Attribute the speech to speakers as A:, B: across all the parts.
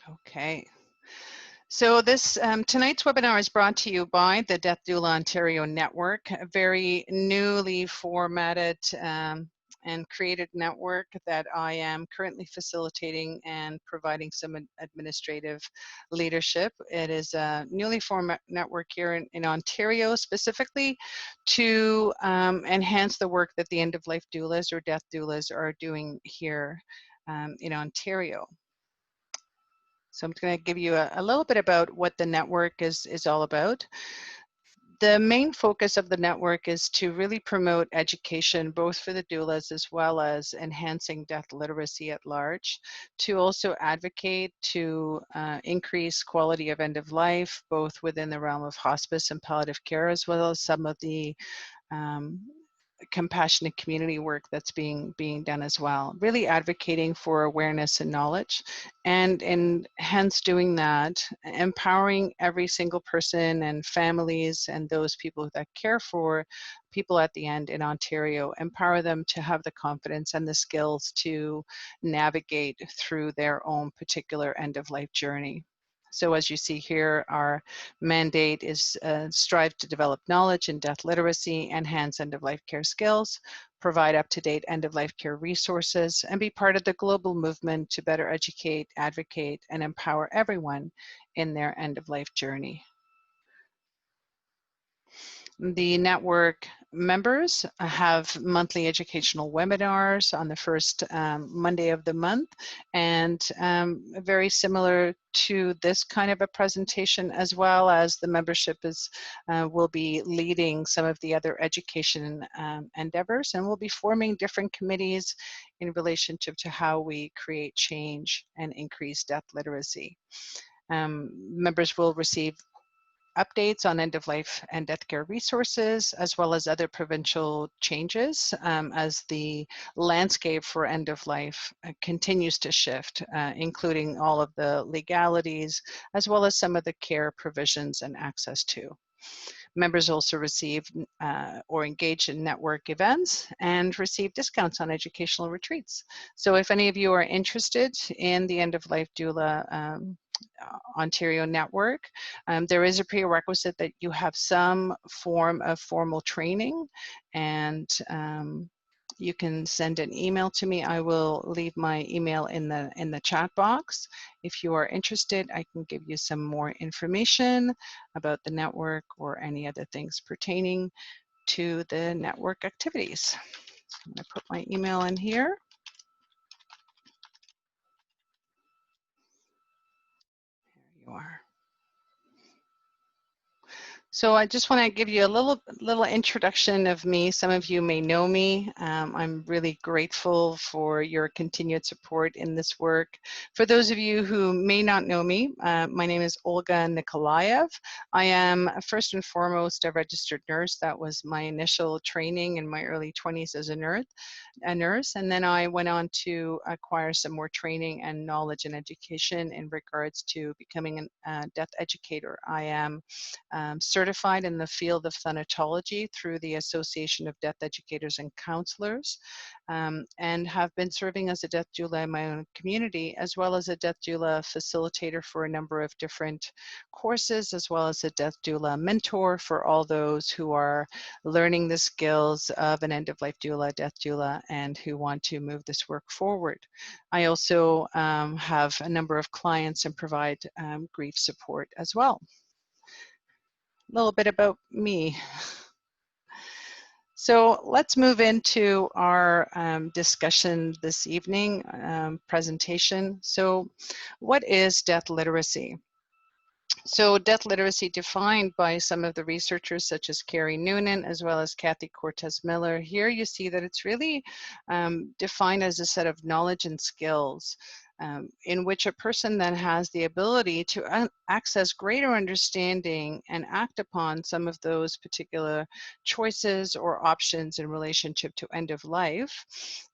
A: Okay. So this tonight's webinar is brought to you by the Death Doula Ontario Network, a very newly formatted and created network that I am currently facilitating and providing some administrative leadership. It is a newly formed network here in Ontario, specifically to enhance the work that the end-of-life doulas or death doulas are doing here in Ontario. So I'm going to give you a little bit about what the network is all about. The main focus of the network is to really promote education, both for the doulas as well as enhancing death literacy at large, to also advocate to increase quality of end of life, both within the realm of hospice and palliative care, as well as some of the um, compassionate community work that's being done as well, really advocating for awareness and knowledge, and hence doing that, empowering every single person and families and those people that care for people at the end in Ontario, empower them to have the confidence and the skills to navigate through their own particular end-of-life journey. So as you see here, our mandate is strive to develop knowledge in death literacy, enhance end-of-life care skills, provide up-to-date end-of-life care resources, and be part of the global movement to better educate, advocate, and empower everyone in their end-of-life journey. The network members have monthly educational webinars on the first Monday of the month, and very similar to this kind of a presentation, as well as the membership will be leading some of the other education endeavors, and we'll be forming different committees in relationship to how we create change and increase death literacy. Members will receive updates on end-of-life and death care resources, as well as other provincial changes as the landscape for end-of-life continues to shift, including all of the legalities, as well as some of the care provisions and access to. Members also receive or engage in network events and receive discounts on educational retreats. So if any of you are interested in the end-of-life doula Ontario network, there is a prerequisite that you have some form of formal training, and you can send an email to me. I will leave my email in the chat box. If you are interested, I can give you some more information about the network or any other things pertaining to the network activities. So I'm going to put my email in here. There you are. So I just want to give you a little introduction of me. Some of you may know me. I'm really grateful for your continued support in this work. For those of you who may not know me, my name is Olga Nikolaev. I am first and foremost a registered nurse. That was my initial training in my early 20s as a nurse, and then I went on to acquire some more training and knowledge and education in regards to becoming a death educator. I am certified in the field of thanatology through the Association of Death Educators and Counselors, and have been serving as a death doula in my own community, as well as a death doula facilitator for a number of different courses, as well as a death doula mentor for all those who are learning the skills of an end-of-life doula, death doula, and who want to move this work forward. I also have a number of clients and provide grief support as well. A little bit about me. So let's move into our discussion this evening, presentation. So what is death literacy? So death literacy, defined by some of the researchers such as Carrie Noonan as well as Kathy Cortez Miller, here you see that it's really defined as a set of knowledge and skills in which a person then has the ability to access greater understanding and act upon some of those particular choices or options in relationship to end of life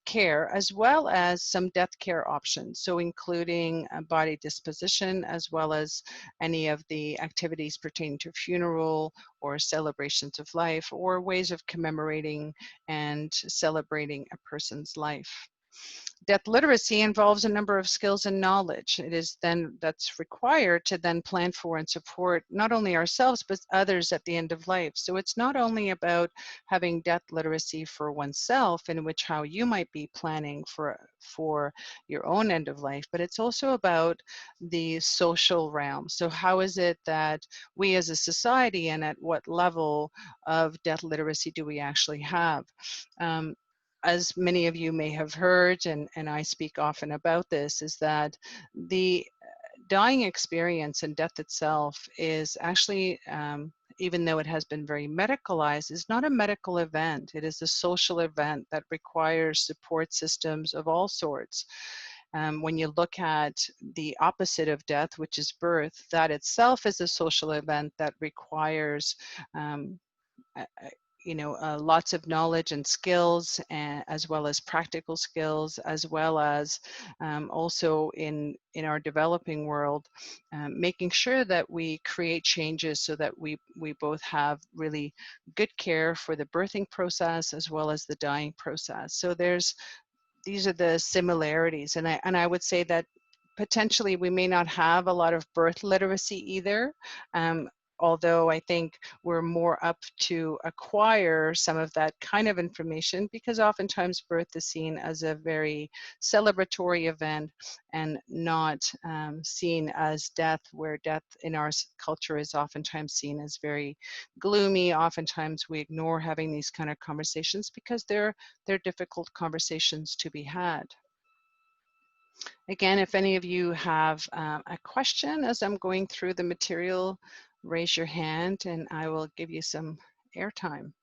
A: care, as well as some death care options, so including body disposition, as well as any of the activities pertaining to funeral or celebrations of life, or ways of commemorating and celebrating a person's life. Death literacy involves a number of skills and knowledge. It is then that's required to then plan for and support not only ourselves, but others at the end of life. So it's not only about having death literacy for oneself, in which how you might be planning for your own end of life, but it's also about the social realm. So how is it that we as a society, and at what level of death literacy do we actually have? Um, as many of you may have heard, and I speak often about this, is that the dying experience and death itself is actually, even though it has been very medicalized, is not a medical event. It is a social event that requires support systems of all sorts. When you look at the opposite of death, which is birth, that itself is a social event that requires uh, uh, lots of knowledge and skills, as well as practical skills, as well as also in our developing world, making sure that we create changes so that we both have really good care for the birthing process as well as the dying process. So these are the similarities, and I would say that potentially we may not have a lot of birth literacy either, although I think we're more up to acquire some of that kind of information, because oftentimes birth is seen as a very celebratory event and not seen as death, where death in our culture is oftentimes seen as very gloomy. Oftentimes we ignore having these kind of conversations because they're difficult conversations to be had. Again, if any of you have a question as I'm going through the material, raise your hand and I will give you some airtime.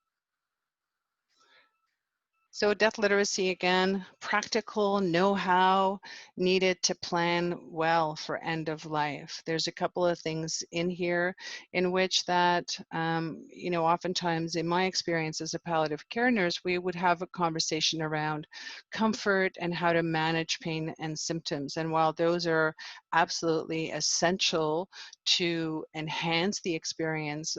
A: So death literacy, again, practical know-how needed to plan well for end of life. There's a couple of things in here in which that, oftentimes in my experience as a palliative care nurse, we would have a conversation around comfort and how to manage pain and symptoms. And while those are absolutely essential to enhance the experience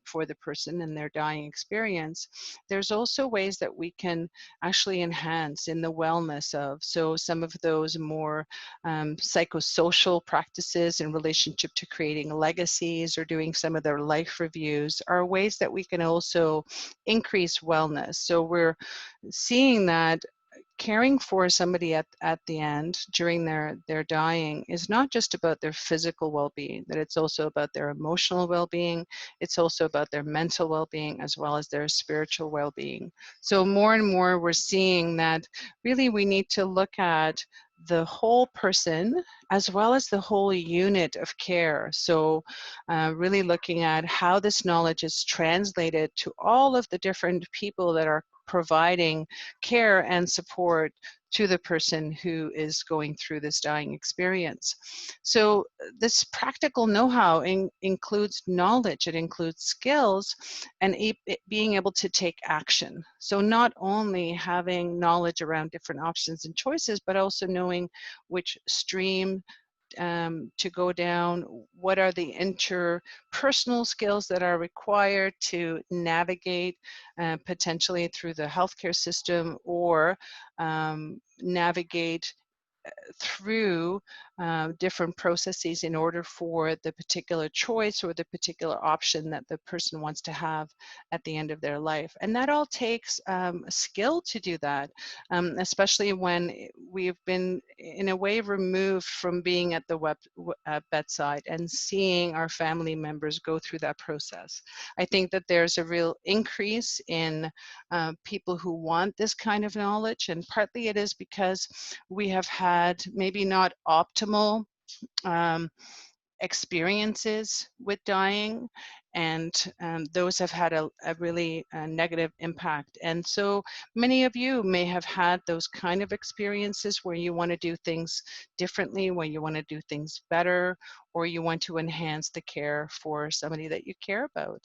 A: for the person and their dying experience, there's also ways that we can actually enhance in the wellness of. So some of those more psychosocial practices in relationship to creating legacies or doing some of their life reviews are ways that we can also increase wellness. So we're seeing that caring for somebody at the end during their dying is not just about their physical well-being, that it's also about their emotional well-being, it's also about their mental well-being as well as their spiritual well-being. So more and more we're seeing that really we need to look at the whole person as well as the whole unit of care. So really looking at how this knowledge is translated to all of the different people that are providing care and support to the person who is going through this dying experience. So this practical know-how includes knowledge, it includes skills, and being able to take action. So not only having knowledge around different options and choices, but also knowing which stream to go down, what are the interpersonal skills that are required to navigate potentially through the healthcare system, or navigate through different processes in order for the particular choice or the particular option that the person wants to have at the end of their life. And that all takes skill to do that, especially when we've been in a way removed from being at the bedside and seeing our family members go through that process. I think that there's a real increase in people who want this kind of knowledge, and partly it is because we have had maybe not optimal experiences with dying, and those have had a really negative impact. And so many of you may have had those kind of experiences where you want to do things differently, where you want to do things better, or you want to enhance the care for somebody that you care about.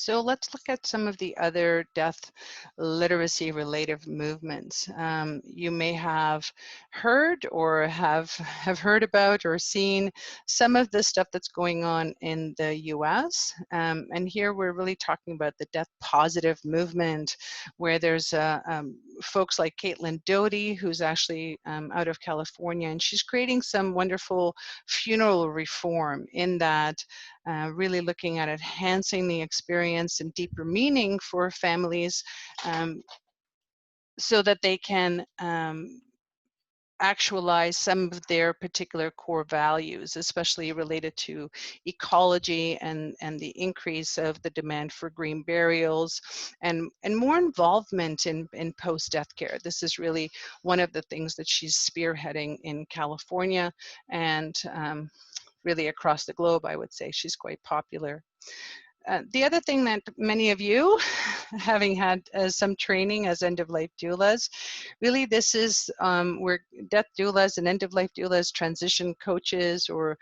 A: So let's look at some of the other death literacy related movements. You may have heard or have heard about or seen some of the stuff that's going on in the US. And here we're really talking about the death positive movement, where there's folks like Caitlin Doty, who's actually out of California, and she's creating some wonderful funeral reform in that really looking at enhancing the experience and deeper meaning for families, so that they can actualize some of their particular core values, especially related to ecology and the increase of the demand for green burials and more involvement in post-death care. This is really one of the things that she's spearheading in California and really across the globe. I would say she's quite popular. The other thing that many of you, having had some training as end-of-life doulas, really this is where death doulas and end-of-life doulas, transition coaches, or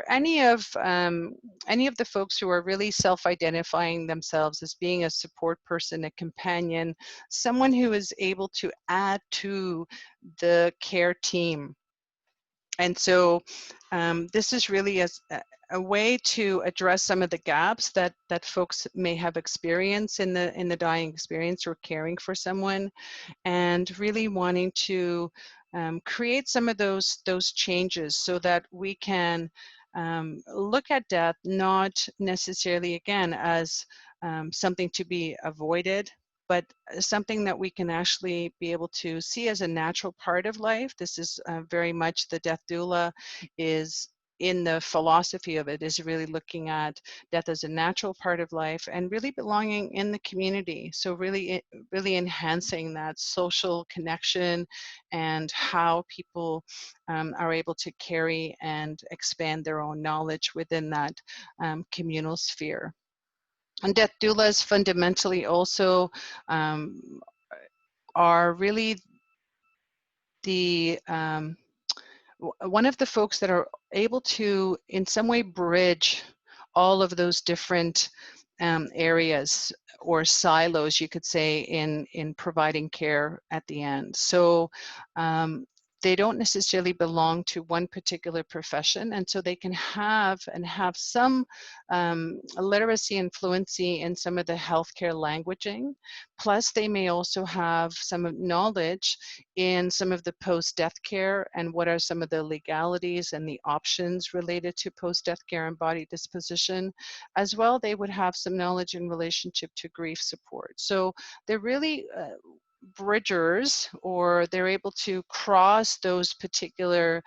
A: any of the folks who are really self-identifying themselves as being a support person, a companion, someone who is able to add to the care team. And so this is really a way to address some of the gaps that folks may have experienced in the dying experience or caring for someone, and really wanting to create some of those changes so that we can look at death not necessarily again as something to be avoided, but something that we can actually be able to see as a natural part of life. This is very much the death doula is in the philosophy of it, is really looking at death as a natural part of life and really belonging in the community. So really enhancing that social connection and how people are able to carry and expand their own knowledge within that communal sphere. And death doulas fundamentally also are really the one of the folks that are able to in some way bridge all of those different areas or silos, you could say, in providing care at the end. So they don't necessarily belong to one particular profession, and so they can have some literacy and fluency in some of the healthcare languaging. Plus, they may also have some knowledge in some of the post-death care and what are some of the legalities and the options related to post-death care and body disposition. As well, they would have some knowledge in relationship to grief support. So they're really bridgers, or they're able to cross those particular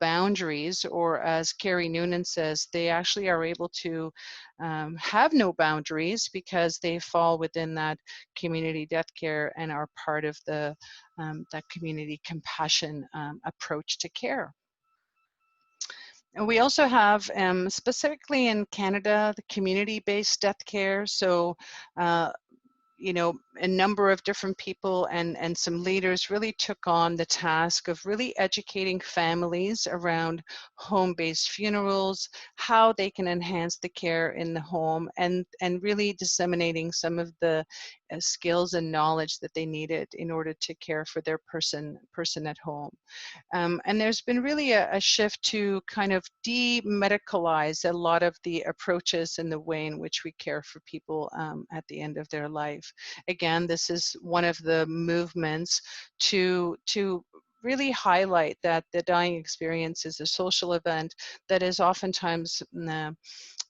A: boundaries, or as Carrie Noonan says, they actually are able to have no boundaries because they fall within that community death care and are part of the that community compassion approach to care. And we also have, specifically in Canada, the community-based death care. So you know, a number of different people and some leaders really took on the task of really educating families around home-based funerals, how they can enhance the care in the home, and really disseminating some of the skills and knowledge that they needed in order to care for their person at home. And there's been really a shift to kind of demedicalize a lot of the approaches and the way in which we care for people at the end of their life. Again, this is one of the movements to really highlight that the dying experience is a social event that is oftentimes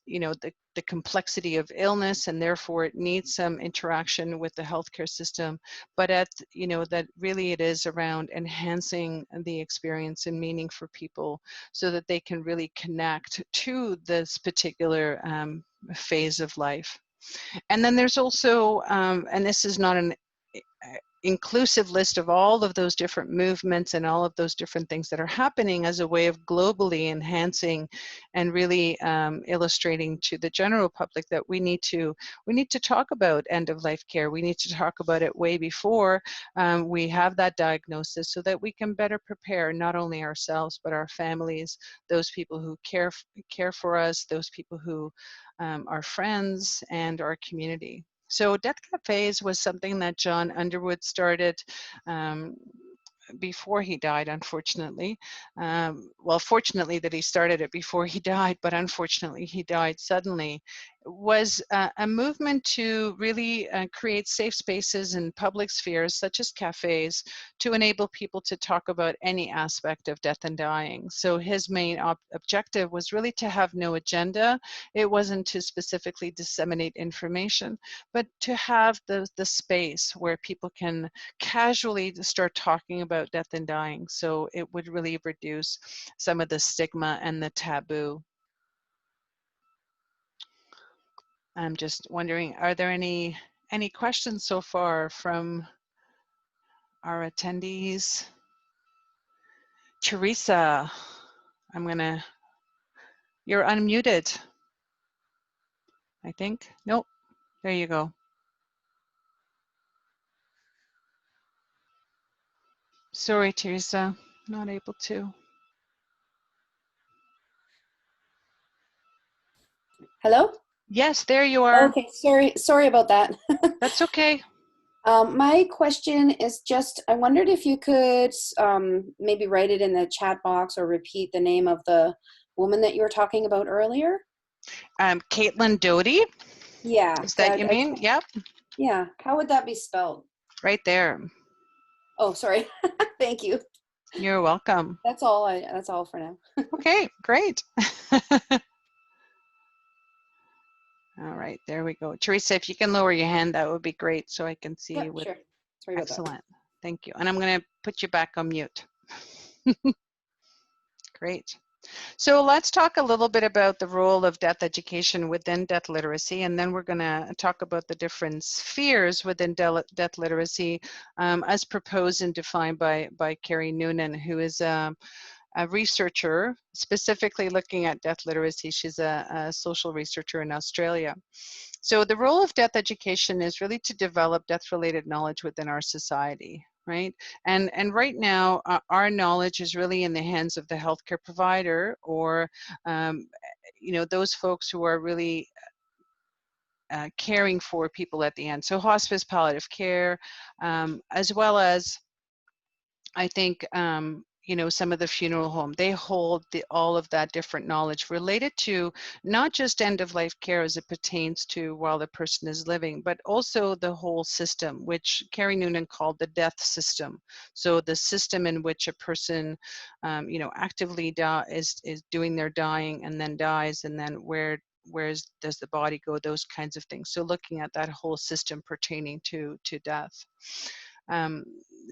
A: you know, the complexity of illness, and therefore it needs some interaction with the healthcare system, but you know, that really it is around enhancing the experience and meaning for people so that they can really connect to this particular phase of life. And then there's also, and this is not inclusive list of all of those different movements and all of those different things that are happening as a way of globally enhancing and really illustrating to the general public that we need to talk about end of life care. We need to talk about it way before we have that diagnosis, so that we can better prepare not only ourselves but our families, those people who care for us, those people who are friends, and our community. So Death Cafes was something that John Underwood started um, before he died, unfortunately. Well, fortunately that he started it before he died, but unfortunately he died suddenly. Was a movement to really create safe spaces in public spheres, such as cafes, to enable people to talk about any aspect of death and dying. So his main objective was really to have no agenda. It wasn't to specifically disseminate information, but to have the space where people can casually start talking about death and dying. So it would really reduce some of the stigma and the taboo. I'm just wondering, are there any questions so far from our attendees? Teresa, you're unmuted, I think. Nope, there you go. Sorry, Teresa, not able to.
B: Hello?
A: Yes, there you are.
B: Okay, sorry about that.
A: That's okay.
B: My question is just, I wondered if you could maybe write it in the chat box or repeat the name of the woman that you were talking about earlier.
A: Caitlin Doty.
B: Yeah.
A: Is that you mean? Yep.
B: Yeah. How would that be spelled?
A: Right there.
B: Oh, sorry. Thank you.
A: You're welcome.
B: That's all for now.
A: Okay, great. All right, there we go. Teresa, if you can lower your hand, that would be great so I can see
B: Yeah,
A: with.
B: sure. Sorry about that.
A: Excellent. Thank you. And I'm going to put you back on mute. Great. So let's talk a little bit about the role of death education within death literacy, and then we're going to talk about the different spheres within death literacy as proposed and defined by Carrie Noonan, who is a researcher specifically looking at death literacy. She's a social researcher in Australia. So the role of death education is really to develop death-related knowledge within our society, right? And right now, our knowledge is really in the hands of the healthcare provider, or you know, those folks who are really caring for people at the end. So hospice, palliative care, as well as I think you know, some of the funeral home, they hold all of that different knowledge related to not just end of life care as it pertains to while the person is living, but also the whole system, which Carrie Noonan called the death system. So the system in which a person, you know, actively is doing their dying and then dies, and then where does the body go, those kinds of things. So looking at that whole system pertaining to death.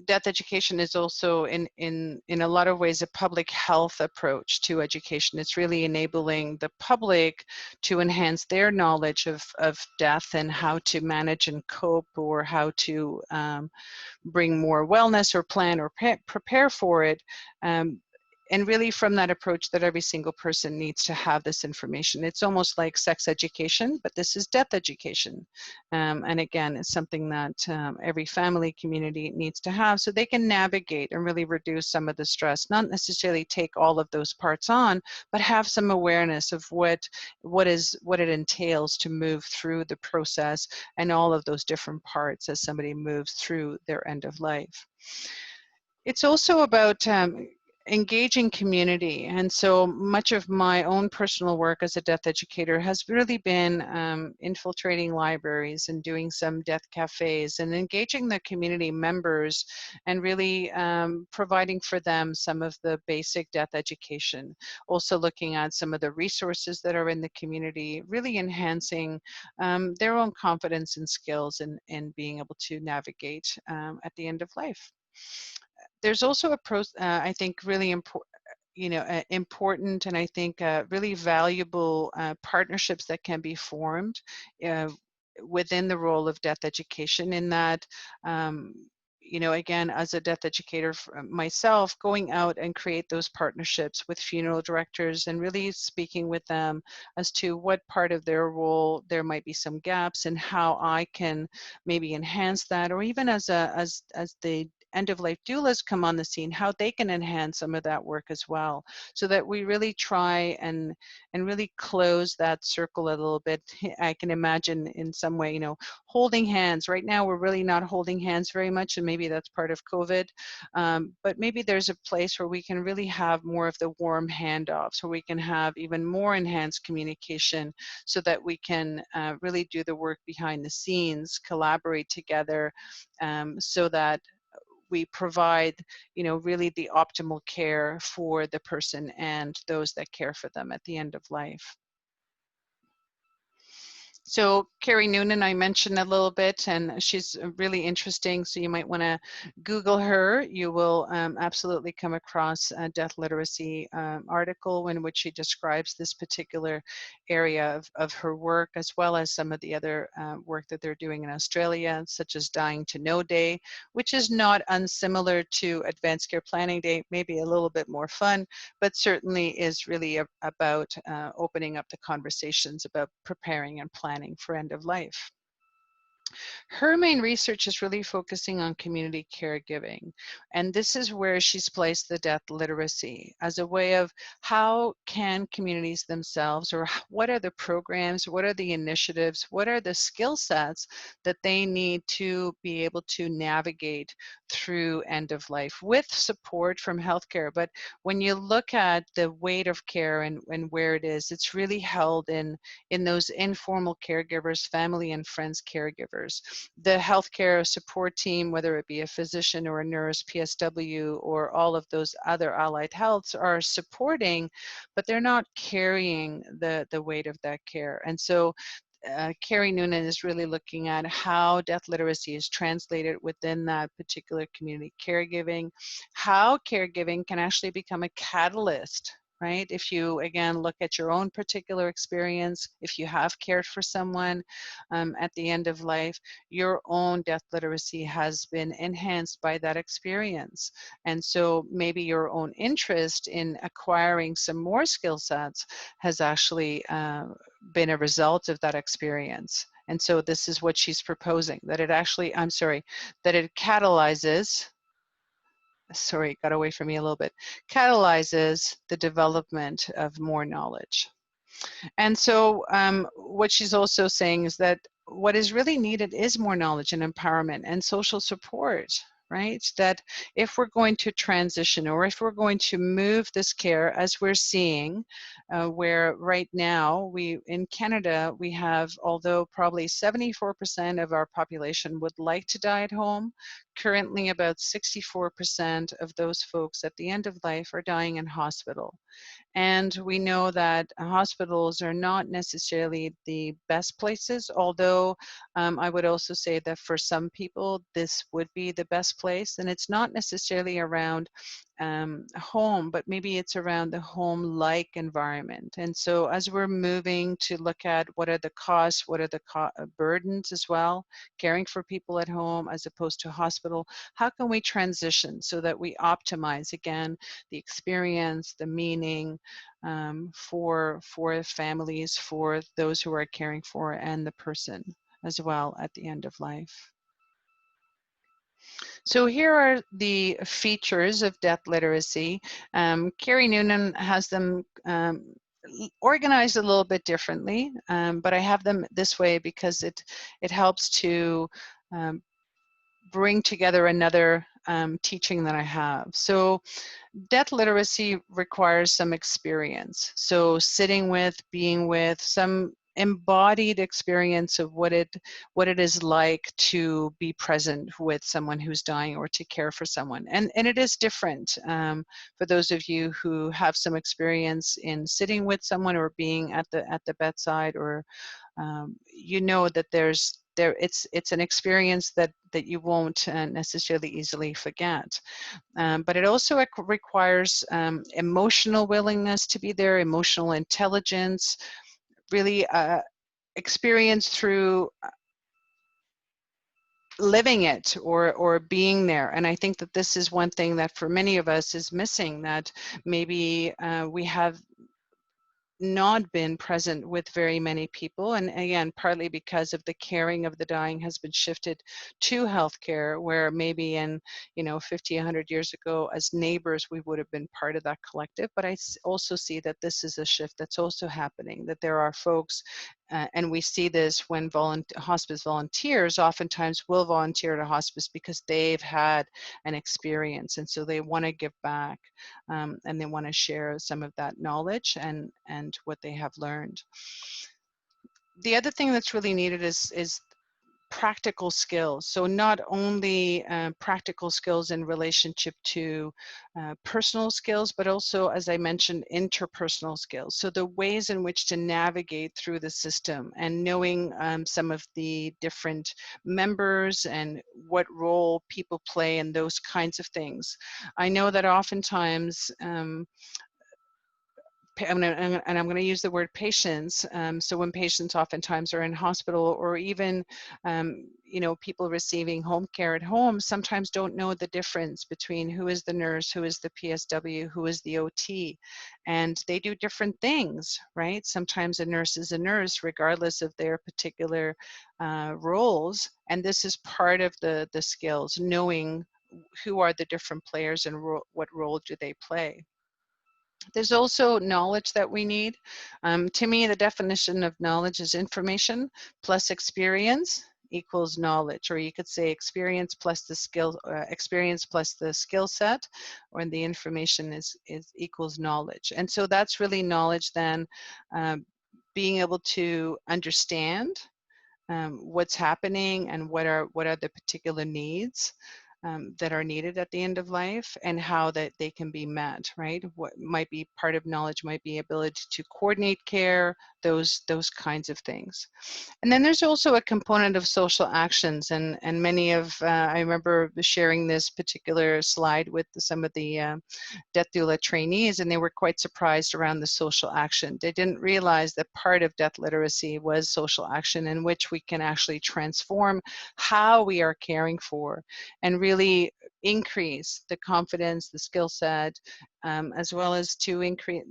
A: Death education is also in a lot of ways a public health approach to education. It's really enabling the public to enhance their knowledge of death and how to manage and cope, or how to bring more wellness or plan or prepare for it. And really from that approach that every single person needs to have this information. It's almost like sex education, but this is death education. And again, it's something that every family community needs to have so they can navigate and really reduce some of the stress, not necessarily take all of those parts on, but have some awareness of what it entails to move through the process and all of those different parts as somebody moves through their end of life. It's also about engaging community. And so much of my own personal work as a death educator has really been infiltrating libraries and doing some death cafes and engaging the community members and really providing for them some of the basic death education. Also looking at some of the resources that are in the community, really enhancing their own confidence and skills in being able to navigate at the end of life. There's also I think really important, you know, important, and I think really valuable partnerships that can be formed within the role of death education, in that you know, again, as a death educator myself, going out and create those partnerships with funeral directors and really speaking with them as to what part of their role there might be some gaps and how I can maybe enhance that, or even as the end of life doulas come on the scene, how they can enhance some of that work as well, so that we really try and really close that circle a little bit. I can imagine in some way, you know, holding hands. Right now, we're really not holding hands very much, and maybe that's part of COVID. But maybe there's a place where we can really have more of the warm handoffs, where we can have even more enhanced communication, so that we can really do the work behind the scenes, collaborate together, so that we provide, you know, really the optimal care for the person and those that care for them at the end of life. So Carrie Noonan, I mentioned a little bit, and she's really interesting. So you might want to Google her. You will absolutely come across a death literacy article in which she describes this particular area of her work, as well as some of the other work that they're doing in Australia, such as Dying to Know Day, which is not unsimilar to Advanced Care Planning Day, maybe a little bit more fun, but certainly is really about opening up the conversations about preparing and planning for end of life. Her main research is really focusing on community caregiving, and this is where she's placed the death literacy as a way of how can communities themselves, or what are the programs, what are the initiatives, what are the skill sets that they need to be able to navigate through end of life with support from healthcare. But when you look at the weight of care and where it is, it's really held in those informal caregivers, family and friends caregivers. The healthcare support team, whether it be a physician or a nurse, PSW, or all of those other allied healths, are supporting, but they're not carrying the weight of that care. And so Carrie Noonan is really looking at how death literacy is translated within that particular community caregiving, how caregiving can actually become a catalyst, right? If you, again, look at your own particular experience, if you have cared for someone at the end of life, your own death literacy has been enhanced by that experience. And so maybe your own interest in acquiring some more skill sets has actually been a result of that experience. And so this is what she's proposing, that it actually, that it catalyzes, sorry, got away from me a little bit, catalyzes the development of more knowledge. And so what she's also saying is that what is really needed is more knowledge and empowerment and social support, right? That if we're going to transition, or if we're going to move this care, as we're seeing, where right now in Canada, we have, although probably 74% of our population would like to die at home, currently about 64% of those folks at the end of life are dying in hospital. And we know that hospitals are not necessarily the best places, although I would also say that for some people, this would be the best place. And it's not necessarily around home, but maybe it's around the home-like environment. And so as we're moving to look at what are the costs, what are the burdens as well, caring for people at home as opposed to hospital, how can we transition so that we optimize, again, the experience, the meaning, for families, for those who are caring for, and the person as well at the end of life. So here are the features of death literacy. Carrie Noonan has them organized a little bit differently, but I have them this way because it helps to bring together another teaching that I have. So death literacy requires some experience. So sitting with, being with, some embodied experience of what it is like to be present with someone who's dying or to care for someone. And it is different for those of you who have some experience in sitting with someone or being at the bedside, or you know that it's an experience that you won't necessarily easily forget. But it also requires emotional willingness to be there, emotional intelligence, really experience through living it or being there. And I think that this is one thing that for many of us is missing, that maybe we have not been present with very many people, and again partly because of the caring of the dying has been shifted to healthcare, where maybe in 50, 100 years ago as neighbors we would have been part of that collective. But I also see that this is a shift that's also happening, that there are folks and we see this when hospice volunteers oftentimes will volunteer at a hospice because they've had an experience, and so they want to give back, and they want to share some of that knowledge and what they have learned. The other thing that's really needed is practical skills. So not only practical skills in relationship to personal skills, but also, as I mentioned, interpersonal skills. So the ways in which to navigate through the system and knowing some of the different members and what role people play and those kinds of things. I know that oftentimes I'm going to use the word patients. So when patients oftentimes are in hospital, or even, people receiving home care at home, sometimes don't know the difference between who is the nurse, who is the PSW, who is the OT, and they do different things, right? Sometimes a nurse is a nurse, regardless of their particular roles, and this is part of the skills, knowing who are the different players and what role do they play. There's also knowledge that we need. To me, the definition of knowledge is information plus experience equals knowledge, or you could say experience plus the skill set, or the information is equals knowledge. And so that's really knowledge then, being able to understand what's happening and what are the particular needs that are needed at the end of life, and how that they can be met, right? What might be part of knowledge might be ability to coordinate care, those kinds of things. And then there's also a component of social actions, and many of, I remember sharing this particular slide with some of the death doula trainees, and they were quite surprised around the social action. They didn't realize that part of death literacy was social action, in which we can actually transform how we are caring for and really increase the confidence, the skill set, as well as to increase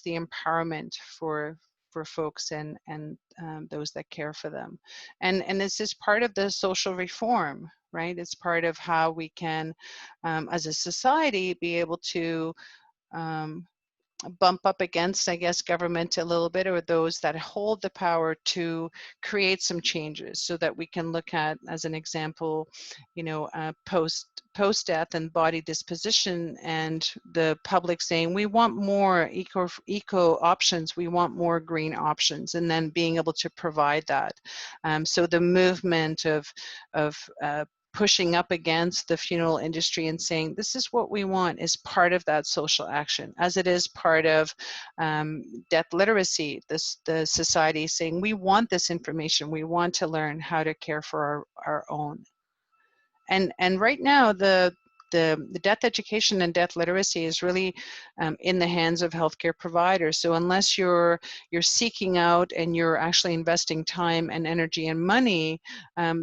A: the empowerment for folks and those that care for them. And this is part of the social reform, right? It's part of how we can, as a society, be able to bump up against, I guess, government a little bit, or those that hold the power to create some changes, so that we can look at, as an example, post-death and body disposition, and the public saying we want more eco options, we want more green options, and then being able to provide that. So the movement of pushing up against the funeral industry and saying this is what we want is part of that social action, as it is part of death literacy. The society saying we want this information, we want to learn how to care for our own. And right now the death education and death literacy is really in the hands of healthcare providers. So unless you're seeking out and you're actually investing time and energy and money,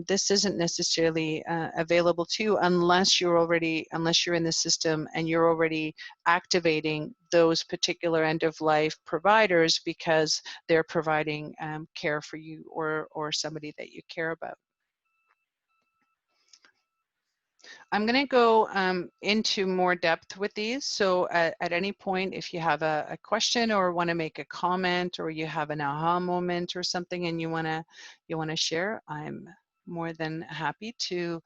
A: this isn't necessarily available to you unless you're in the system and you're already activating those particular end-of-life providers because they're providing care for you or somebody that you care about. I'm going to go into more depth with these. So at any point, if you have a question or want to make a comment, or you have an aha moment or something and you want to share, I'm more than happy to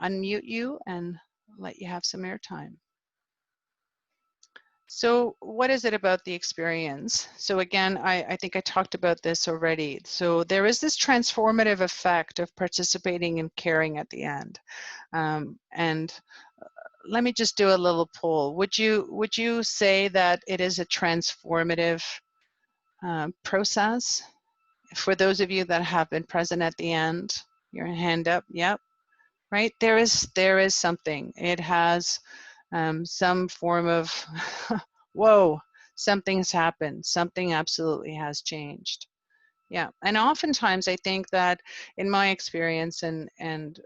A: unmute you and let you have some airtime. So what is it about the experience? So again, I think I talked about this already. So there is this transformative effect of participating and caring at the end. And let me just do a little poll. Would you say that it is a transformative process? For those of you that have been present at the end, your hand up. Yep. Right. There is something. It has some form of whoa. Something's happened. Something absolutely has changed. Yeah, and oftentimes I think that in my experience and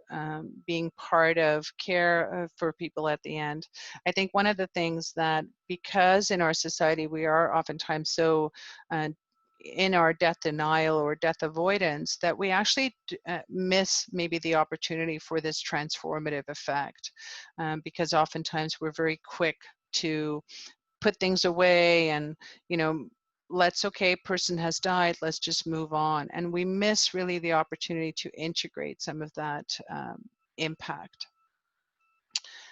A: being part of care for people at the end, I think one of the things that, because in our society we are oftentimes so uh, in our death denial or death avoidance, that we actually miss maybe the opportunity for this transformative effect, because oftentimes we're very quick to put things away and, you know, okay, person has died, let's just move on. And we miss really the opportunity to integrate some of that impact.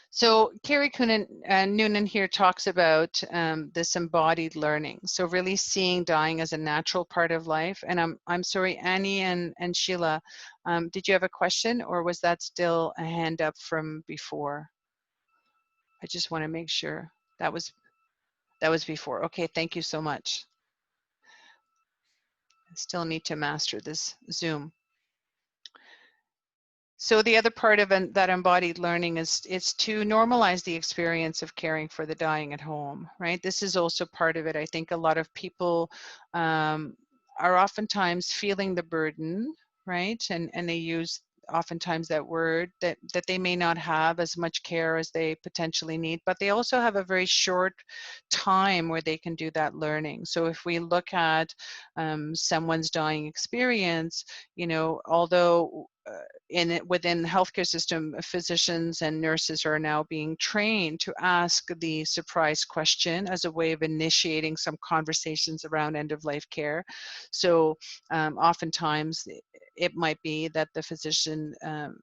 A: So Carrie Noonan here talks about this embodied learning. So really seeing dying as a natural part of life. And I'm sorry, Annie and Sheila, did you have a question, or was that still a hand up from before? I just want to make sure that was before. Okay, thank you so much. I still need to master this Zoom. So the other part of that embodied learning is to normalize the experience of caring for the dying at home, right? This is also part of it. I think a lot of people are oftentimes feeling the burden, right? And they use oftentimes that word that they may not have as much care as they potentially need, but they also have a very short time where they can do that learning. So if we look at someone's dying experience, you know, although within the healthcare system, physicians and nurses are now being trained to ask the surprise question as a way of initiating some conversations around end-of-life care. So oftentimes it might be that the physician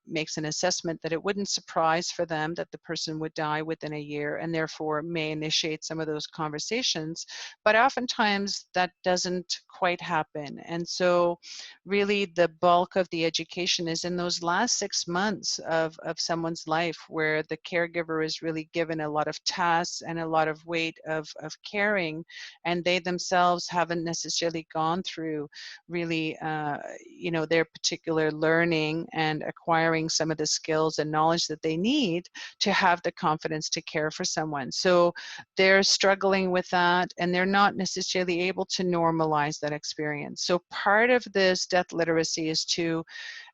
A: makes an assessment that it wouldn't surprise for them that the person would die within a year, and therefore may initiate some of those conversations. But oftentimes that doesn't quite happen. And so really the bulk of the education is in those last 6 months of someone's life, where the caregiver is really given a lot of tasks and a lot of weight of caring, and they themselves haven't necessarily gone through really you know, their particular learning and acquiring some of the skills and knowledge that they need to have the confidence to care for someone. So they're struggling with that, and they're not necessarily able to normalize that experience. So part of this death literacy is to,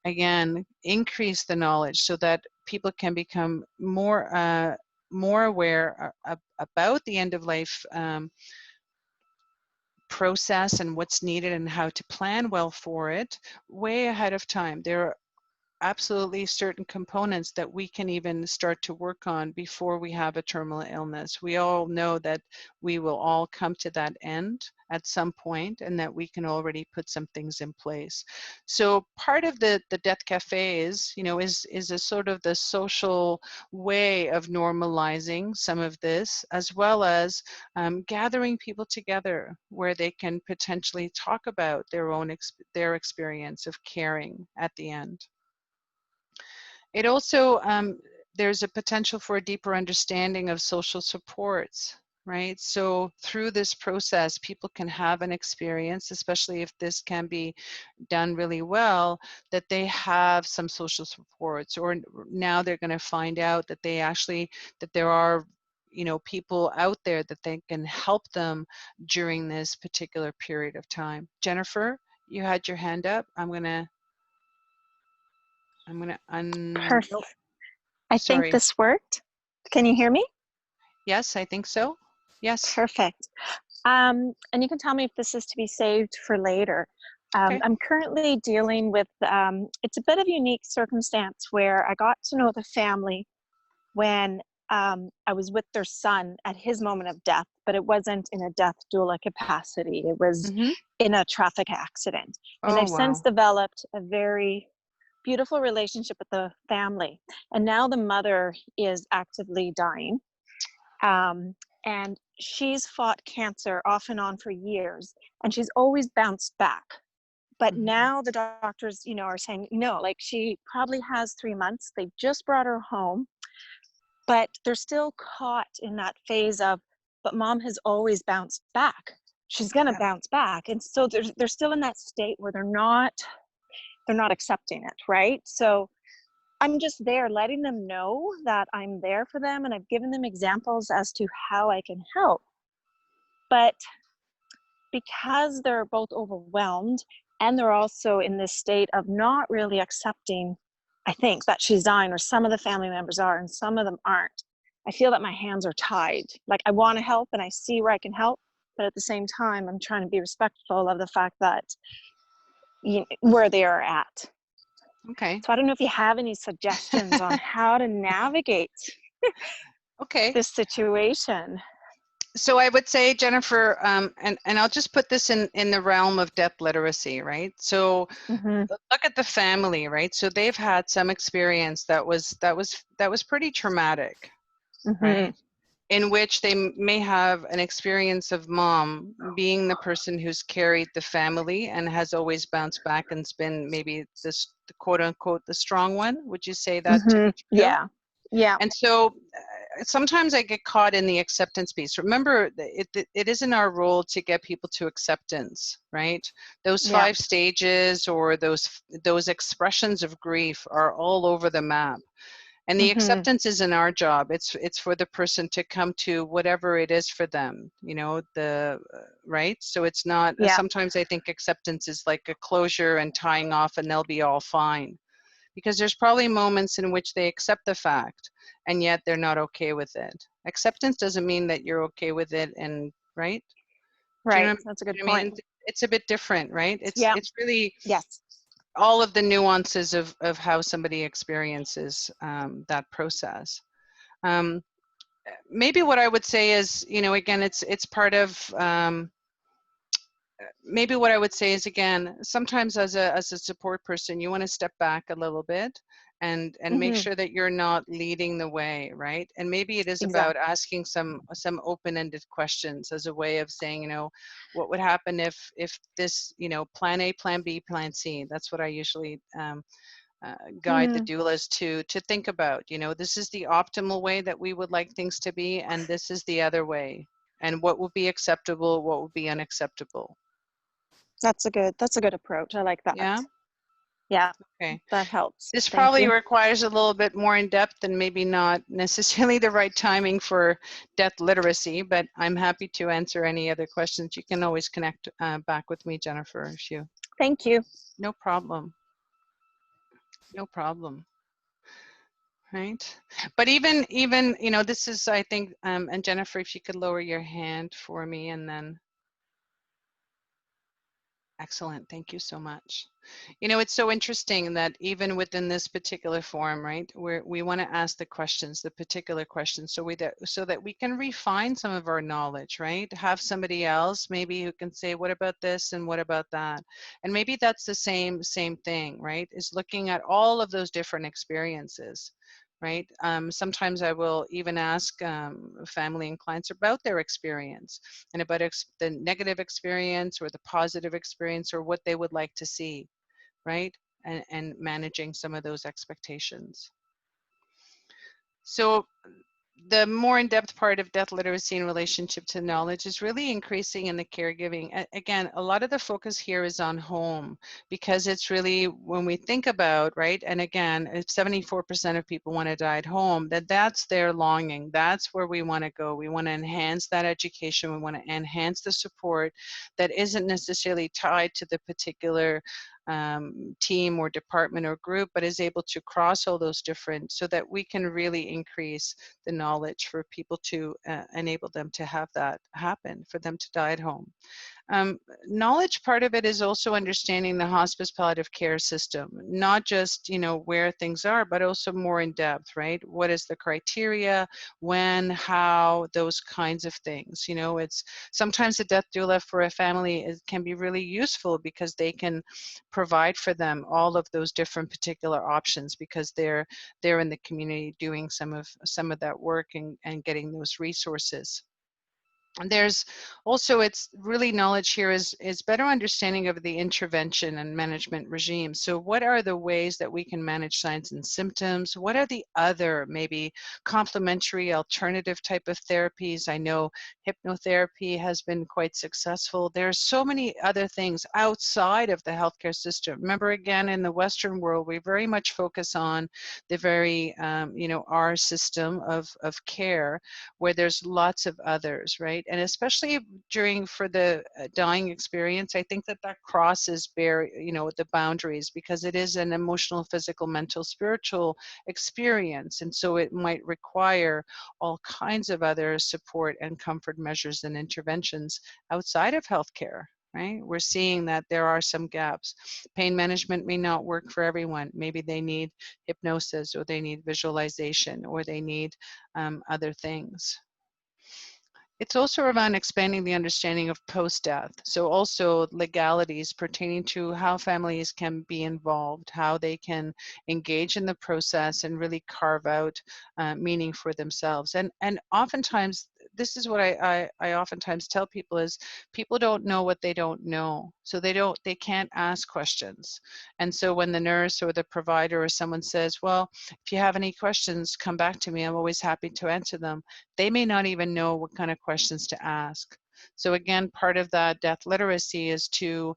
A: again, increase the knowledge so that people can become more aware about the end of life process and what's needed and how to plan well for it way ahead of time. There are absolutely certain components that we can even start to work on before we have a terminal illness. We all know that we will all come to that end at some point, and that we can already put some things in place. So part of the Death Cafes, you know, is a sort of the social way of normalizing some of this, as well as gathering people together where they can potentially talk about their experience of caring at the end. It also, there's a potential for a deeper understanding of social supports, right? So through this process, people can have an experience, especially if this can be done really well, that they have some social supports, or now they're going to find out that that there are, you know, people out there that they can help them during this particular period of time. Jennifer, you had your hand up. I'm gonna
C: Perfect.
A: nope.
C: I think
A: Sorry.
C: this worked. Can you hear me?
A: Yes, I think so. Yes.
C: Perfect. And you can tell me if this is to be saved for later.
A: Okay.
C: I'm currently dealing with, it's a bit of a unique circumstance where I got to know the family when I was with their son at his moment of death, but it wasn't in a death doula capacity. It was in a traffic accident. And
A: Oh,
C: I've since
A: wow.
C: developed a very beautiful relationship with the family. And now the mother is actively dying. And she's fought cancer off and on for years, and she's always bounced back. But now the doctors, you know, are saying, no, like she probably has 3 months. They've just brought her home, but they're still caught in that phase of, but mom has always bounced back. She's going to bounce back. And so they're still in that state where they're not accepting it, right? So I'm just there letting them know that I'm there for them, and I've given them examples as to how I can help. But because they're both overwhelmed And they're also in this state of not really accepting, I think, that she's dying, or some of the family members are and some of them aren't. I feel that my hands are tied. Like, I want to help and I see where I can help, but at the same time, I'm trying to be respectful of the fact that, you know, where they are at.
A: Okay.
C: So I don't know if you have any suggestions on how to navigate
A: Okay.
C: this situation.
A: So I would say, Jennifer, and I'll just put this in the realm of death literacy, right? So look at the family, right? So they've had some experience that was pretty traumatic, right? In which they may have an experience of mom being the person who's carried the family and has always bounced back and's been maybe this, the quote unquote, the strong one. Would you say that to be true?
C: Yeah. Yeah.
A: And so sometimes I get caught in the acceptance piece. Remember, it isn't our role to get people to acceptance, right? Those 5 stages or those expressions of grief are all over the map. And the acceptance isn't our job. It's for the person to come to whatever it is for them, you know, right? So it's not, sometimes I think acceptance is like a closure and tying off and they'll be all fine. Because there's probably moments in which they accept the fact and yet they're not okay with it. Acceptance doesn't mean that you're okay with it, and right?
C: Right.
A: Do you know,
C: That's a good
A: I
C: point.
A: mean, it's a bit different, right? It's really
C: Yes.
A: all of the nuances of how somebody experiences that process. Maybe what I would say is, you know, again, it's part of maybe what I would say is, again, sometimes as a support person, you want to step back a little bit and make sure that you're not leading the way, right? And maybe it is about asking some open-ended questions as a way of saying, you know, what would happen if this, you know, plan A, plan B, plan C. That's what I usually guide the doulas to think about. You know, this is the optimal way that we would like things to be, and this is the other way. And what would be acceptable, what would be unacceptable.
C: That's a good approach. I like that.
A: Yeah.
C: Yeah.
A: Okay.
C: That helps.
A: This
C: Thank
A: probably
C: you.
A: requires a little bit more in depth and maybe not necessarily the right timing for death literacy, but I'm happy to answer any other questions. You can always connect back with me, Jennifer, if you.
C: Thank you.
A: No problem. No problem. Right. But even, you know, this is, I think, and Jennifer, if you could lower your hand for me, and then. Excellent. Thank you so much. You know, it's so interesting that even within this particular forum, right, we want to ask the questions, the particular questions, so that we can refine some of our knowledge, right? Have somebody else maybe who can say, what about this and what about that? And maybe that's the same thing, right? Is looking at all of those different experiences. Right. Sometimes I will even ask family and clients about their experience and about the negative experience or the positive experience or what they would like to see, right? And managing some of those expectations. So the more in-depth part of death literacy in relationship to knowledge is really increasing in the caregiving. Again, a lot of the focus here is on home, because it's really, when we think about, right, and again, if 74% of people want to die at home, that's their longing. That's where we want to go. We want to enhance that education. We want to enhance the support that isn't necessarily tied to the particular team or department or group, but is able to cross all those different, so that we can really increase the knowledge for people to enable them to have that happen, for them to die at home. Knowledge, part of it is also understanding the hospice palliative care system, not just, you know, where things are, but also more in depth, right? What is the criteria, when, how, those kinds of things. You know, it's sometimes a death doula for a family can be really useful, because they can provide for them all of those different particular options, because they're in the community doing some of that work and getting those resources. And there's also, it's really, knowledge here is better understanding of the intervention and management regime. So what are the ways that we can manage signs and symptoms? What are the other maybe complementary alternative type of therapies? I know hypnotherapy has been quite successful. There's so many other things outside of the healthcare system. Remember, again, in the Western world, we very much focus on the very, you know, our system of care, where there's lots of others, right? right? And especially for the dying experience, I think that crosses the boundaries, because it is an emotional, physical, mental, spiritual experience. And so it might require all kinds of other support and comfort measures and interventions outside of healthcare. Right? We're seeing that there are some gaps. Pain management may not work for everyone. Maybe they need hypnosis, or they need visualization, or they need other things. It's also around expanding the understanding of post-death. So also legalities pertaining to how families can be involved, how they can engage in the process and really carve out meaning for themselves. And oftentimes, this is what I oftentimes tell people, is people don't know what they don't know. So they can't ask questions. And so when the nurse or the provider or someone says, well, if you have any questions, come back to me. I'm always happy to answer them. They may not even know what kind of questions to ask. So again, part of that death literacy is to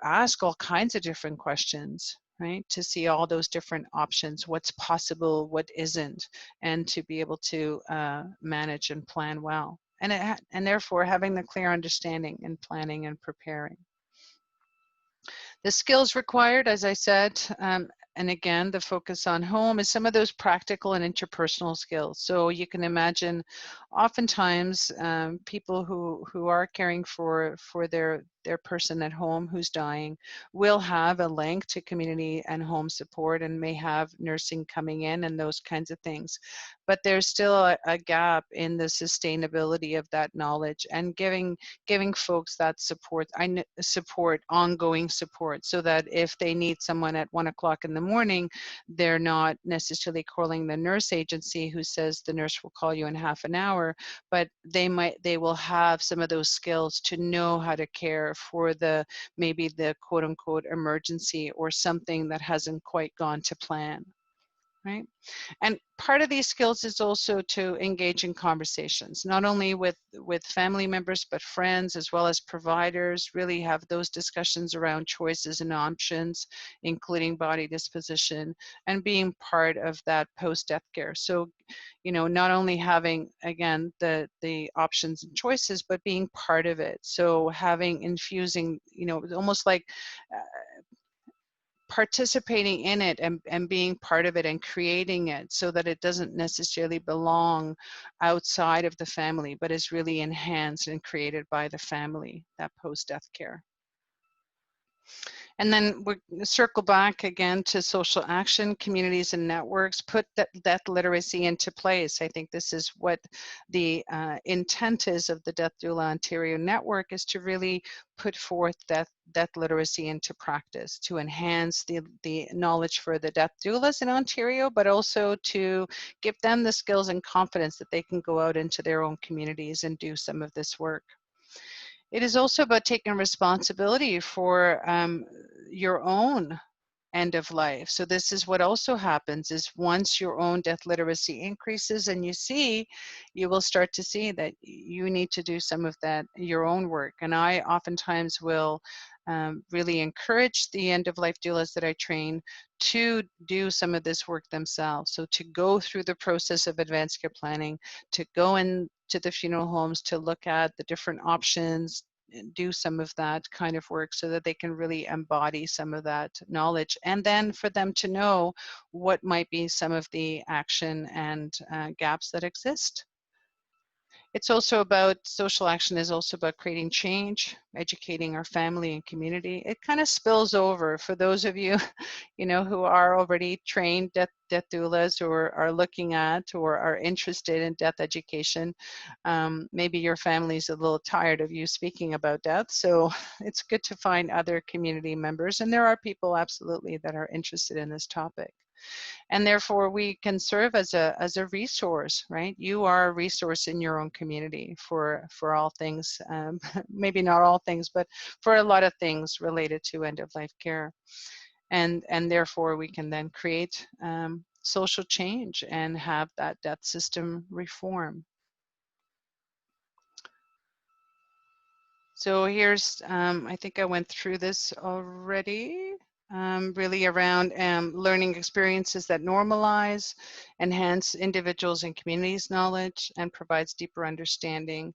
A: ask all kinds of different questions, right? To see all those different options, what's possible, what isn't, and to be able to manage and plan well. And therefore having the clear understanding and planning and preparing. The skills required, as I said, and again, the focus on home, is some of those practical and interpersonal skills. So you can imagine, oftentimes, people who are caring for their person at home who's dying will have a link to community and home support, and may have nursing coming in and those kinds of things. But there's still a gap in the sustainability of that knowledge, and giving folks that support, ongoing support, so that if they need someone at 1 o'clock in the morning, they're not necessarily calling the nurse agency who says the nurse will call you in half an hour, but they will have some of those skills to know how to care for maybe the quote unquote emergency, or something that hasn't quite gone to plan. Right? And part of these skills is also to engage in conversations, not only with family members, but friends, as well as providers. Really have those discussions around choices and options, including body disposition, and being part of that post-death care. So, not only having, again, the options and choices, but being part of it. So infusing, almost like participating in it, and being part of it, and creating it so that it doesn't necessarily belong outside of the family, but is really enhanced and created by the family, that post-death care. And then we circle back again to social action, communities and networks, put that death literacy into place. I think this is what the intent is of the Death Doula Ontario Network, is to really put forth death literacy into practice, to enhance the knowledge for the death doulas in Ontario, but also to give them the skills and confidence that they can go out into their own communities and do some of this work. It is also about taking responsibility for your own end of life. So this is what also happens, is once your own death literacy increases, and you will start to see that you need to do some of that, your own work. And I oftentimes will really encourage the end of life doulas that I train to do some of this work themselves. So to go through the process of advanced care planning, to go into the funeral homes, to look at the different options, do some of that kind of work, so that they can really embody some of that knowledge, and then for them to know what might be some of the action and gaps that exist. It's also about, social action is also about creating change, educating our family and community. It kind of spills over for those of you, who are already trained death doulas, or are looking at, or are interested in death education. Maybe your family's a little tired of you speaking about death, so it's good to find other community members. And there are people absolutely that are interested in this topic. And therefore we can serve as a resource, right? You are a resource in your own community for all things, maybe not all things, but for a lot of things related to end-of-life care. And therefore we can then create social change and have that death system reform. So here's, I think I went through this already. Really around learning experiences that normalize, enhance individuals and communities' knowledge, and provides deeper understanding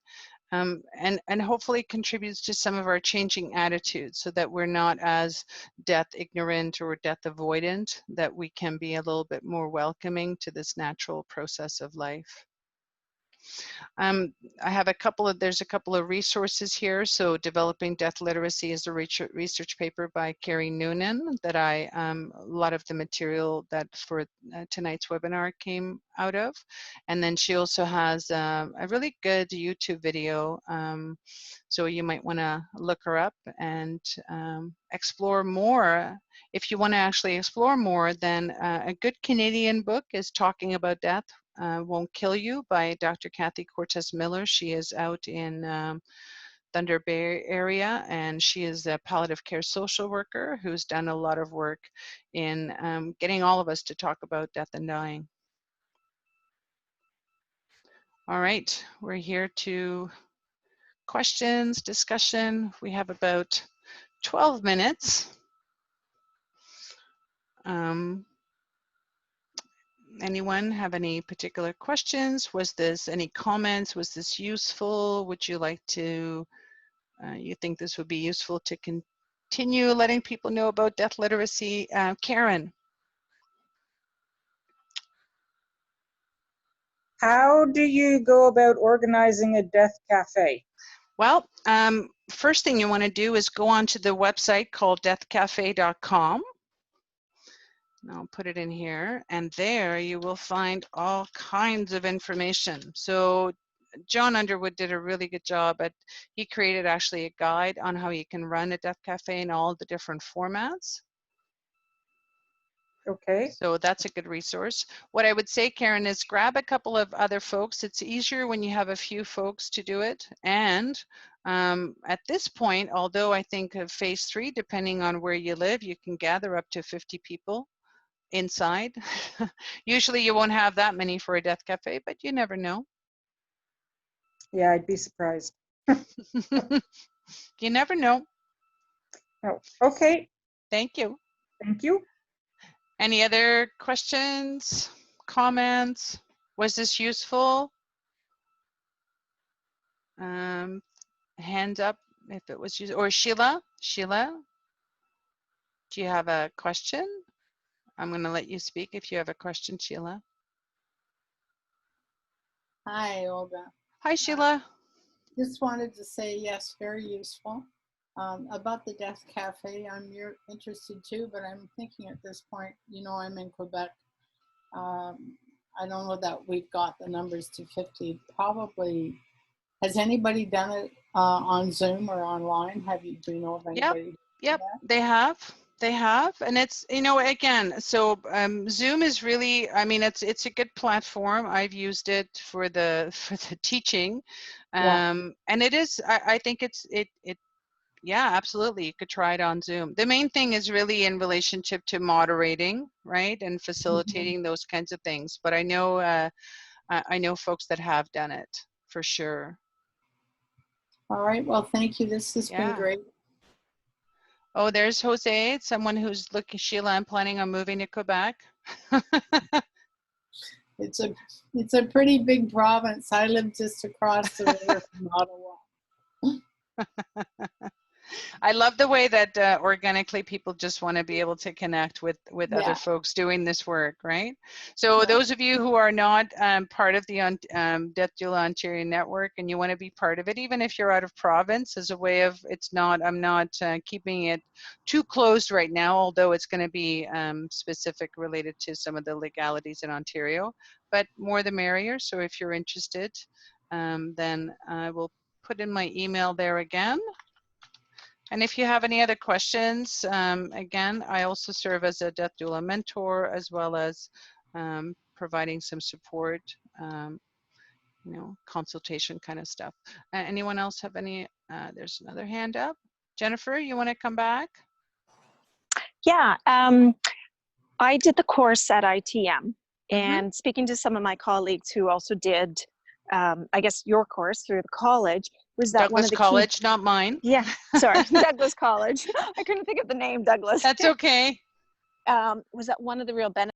A: and hopefully contributes to some of our changing attitudes so that we're not as death ignorant or death avoidant, that we can be a little bit more welcoming to this natural process of life. I have there's a couple of resources here. So Developing Death Literacy is a research paper by Carrie Noonan that a lot of the material that for tonight's webinar came out of. And then she also has a really good YouTube video. So you might want to look her up and explore more. If you want to actually explore more, then a good Canadian book is Talking About Death Won't Kill You by Dr. Kathy Cortez Miller. She is out in Thunder Bay area, and she is a palliative care social worker who's done a lot of work in getting all of us to talk about death and dying. All right, we're here to questions, discussion. We have about 12 minutes. Anyone have any particular questions? Was this any comments? Was this useful? Would you like to, you think this would be useful to continue letting people know about death literacy? Karen.
D: How do you go about organizing a death cafe?
A: Well, first thing you want to do is go onto the website called deathcafe.com. I'll put it in here, and there you will find all kinds of information. So John Underwood did a really good job he created actually a guide on how you can run a death cafe in all the different formats.
D: Okay.
A: So that's a good resource. What I would say, Karen, is grab a couple of other folks. It's easier when you have a few folks to do it. And at this point, although I think of phase 3, depending on where you live, you can gather up to 50 people inside. Usually you won't have that many for a death cafe, but you never know.
D: Yeah, I'd be surprised.
A: You never know.
D: Oh, okay.
A: Thank you.
D: Thank you.
A: Any other questions, comments? Was this useful? Hands up if it was useful. Or Sheila, do you have a question? I'm going to let you speak if you have a question, Sheila.
E: Hi, Olga.
A: Hi, Sheila.
E: Just wanted to say yes, very useful. About the Death Cafe, I'm interested too, but I'm thinking at this point, you know, I'm in Quebec. I don't know that we've got the numbers to 50. Probably, has anybody done it on Zoom or online? Do you know of anybody?
A: Yep, they have. And it's, you know, again, so Zoom is really, I mean, it's a good platform. I've used it for the teaching, and it is. I think it. Yeah, absolutely. You could try it on Zoom. The main thing is really in relationship to moderating, right, and facilitating those kinds of things. But I know folks that have done it for sure.
E: All right. Well, thank you. This has been great.
A: Oh, there's Jose, someone who's looking. Sheila, I'm planning on moving to Quebec.
E: It's a pretty big province. I live just across the river from Ottawa.
A: I love the way that organically people just want to be able to connect with other folks doing this work, right? So those of you who are not part of the Death Doula Ontario network and you want to be part of it, even if you're out of province, as a way of, I'm not keeping it too closed right now, although it's going to be specific related to some of the legalities in Ontario, but more the merrier. So if you're interested, then I will put in my email there again. And if you have any other questions, again, I also serve as a Death Doula mentor, as well as providing some support, you know, consultation kind of stuff. Anyone else have any? There's another hand up. Jennifer, you want to come back?
C: Yeah, I did the course at ITM, and speaking to some of my colleagues who also did, I guess, your course through the college, was that
A: Douglas
C: one of the
A: College,
C: key...
A: not mine.
C: Yeah, sorry, Douglas College. I couldn't think of the name, Douglas.
A: That's okay.
C: Was that one of the real benefits